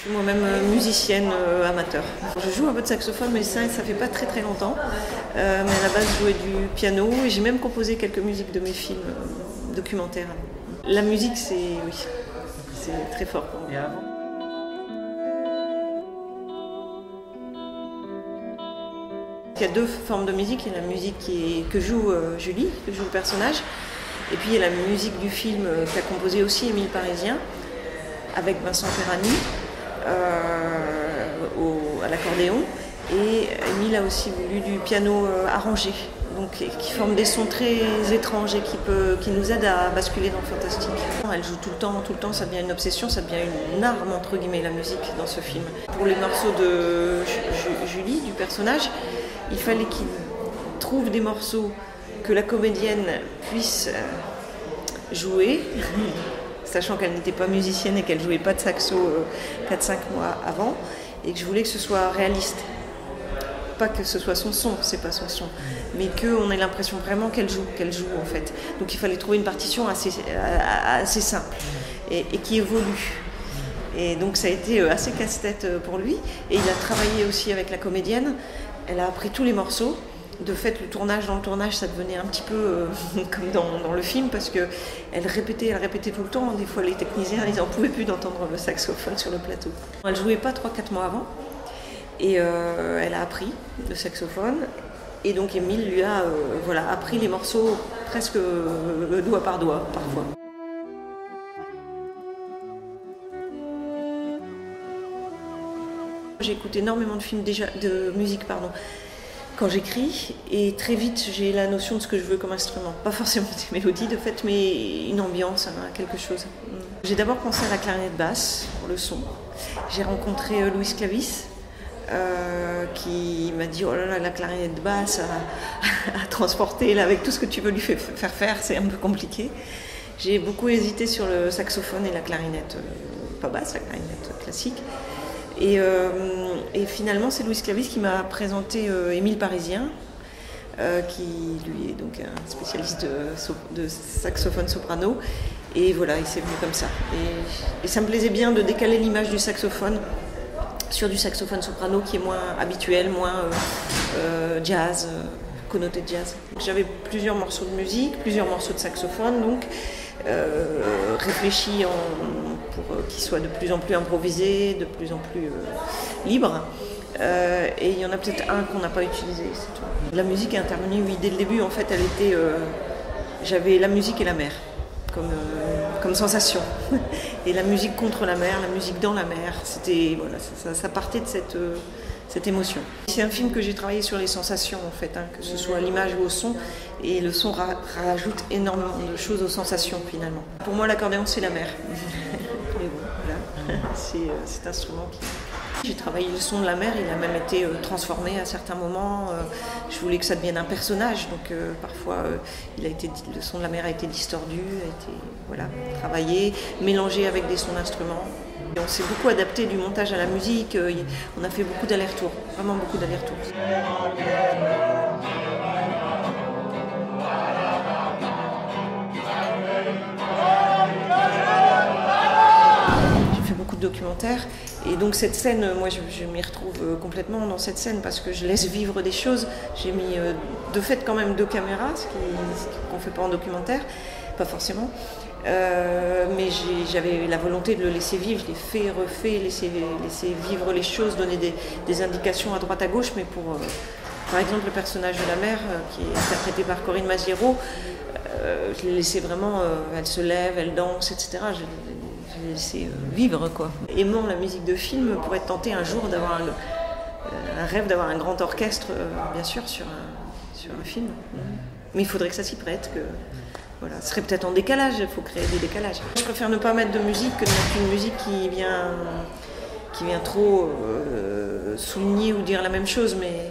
Je suis moi-même musicienne amateur. Je joue un peu de saxophone, mais ça fait pas très longtemps. Mais à la base, je jouais du piano et j'ai même composé quelques musiques de mes films documentaires. La musique, c'est très fort pour moi. Il y a deux formes de musique. Il y a la musique que joue Julie, que joue le personnage. Et puis il y a la musique du film qu'a composé aussi Émile Parisien, avec Vincent Perani, à l'accordéon. Et Émile a aussi voulu du piano arrangé, donc qui forme des sons très étranges et qui nous aident à basculer dans le fantastique. Elle joue tout le temps, ça devient une obsession, ça devient une arme entre guillemets, la musique dans ce film. Pour les morceaux de Julie, du personnage, il fallait qu'il trouve des morceaux que la comédienne puisse jouer, sachant qu'elle n'était pas musicienne et qu'elle ne jouait pas de saxo 4-5 mois avant, et que je voulais que ce soit réaliste. Pas que ce soit son son, c'est pas son son, mais qu'on ait l'impression vraiment qu'elle joue en fait. Donc il fallait trouver une partition assez simple et qui évolue. Et donc ça a été assez casse-tête pour lui. Et il a travaillé aussi avec la comédienne. Elle a appris tous les morceaux. De fait, dans le tournage, ça devenait un petit peu comme dans le film, parce qu'elle répétait tout le temps. Des fois, les techniciens, ils n'en pouvaient plus d'entendre le saxophone sur le plateau. Elle jouait pas 3-4 mois avant. Et elle a appris le saxophone, et donc Émile lui a appris les morceaux presque doigt par doigt parfois. J'écoute énormément de musique quand j'écris, et très vite j'ai la notion de ce que je veux comme instrument. Pas forcément des mélodies de fait, mais une ambiance, quelque chose. J'ai d'abord pensé à la clarinette basse pour le son. J'ai rencontré Louis Clavis, qui m'a dit oh là là, la clarinette basse à transporter là, avec tout ce que tu veux lui faire, c'est un peu compliqué. J'ai beaucoup hésité sur le saxophone et la clarinette pas basse, la clarinette classique. Et finalement, c'est Louis Clavis qui m'a présenté Émile Parisien, qui lui est donc un spécialiste de saxophone soprano. Et voilà, il s'est venu comme ça. Et ça me plaisait bien de décaler l'image du saxophone sur du saxophone soprano qui est moins habituel, moins jazz, connoté jazz. J'avais plusieurs morceaux de musique, plusieurs morceaux de saxophone, donc réfléchis pour qu'ils soient de plus en plus improvisés, de plus en plus libres. Et il y en a peut-être un qu'on n'a pas utilisé, c'est tout. La musique est intervenue, oui, dès le début, en fait, j'avais la musique et la mer comme sensation. Et la musique contre la mer, la musique dans la mer, ça partait de cette émotion. C'est un film que j'ai travaillé sur les sensations en fait, que ce soit à l'image ou au son, et le son rajoute énormément de choses aux sensations finalement. Pour moi, l'accordéon c'est la mer. Et bon, voilà. C'est cet instrument qui... J'ai travaillé le son de la mer, il a même été transformé à certains moments. Je voulais que ça devienne un personnage, donc parfois le son de la mer a été distordu, a été travaillé, mélangé avec des sons d'instruments. On s'est beaucoup adapté du montage à la musique, on a fait beaucoup d'allers-retours, vraiment beaucoup d'allers-retours. J'ai fait beaucoup de documentaires. Et donc cette scène, moi je m'y retrouve complètement dans cette scène parce que je laisse vivre des choses. J'ai mis de fait quand même 2 caméras, ce qu'on ne fait pas en documentaire, pas forcément. Mais j'avais la volonté de le laisser vivre, je l'ai refait, laisser vivre les choses, donner des indications à droite à gauche, mais pour par exemple le personnage de la mère qui est interprété par Corinne Maziero, je l'ai laissé vraiment, elle se lève, elle danse, etc. Je l'ai laissé vivre quoi. Aimant la musique de film pourrait être tenté un jour d'avoir un rêve d'avoir un grand orchestre, bien sûr, sur un film. Mais il faudrait que ça s'y prête, voilà, ce serait peut-être en décalage, il faut créer des décalages. Je préfère ne pas mettre de musique que de mettre une musique qui vient trop souligner ou dire la même chose, mais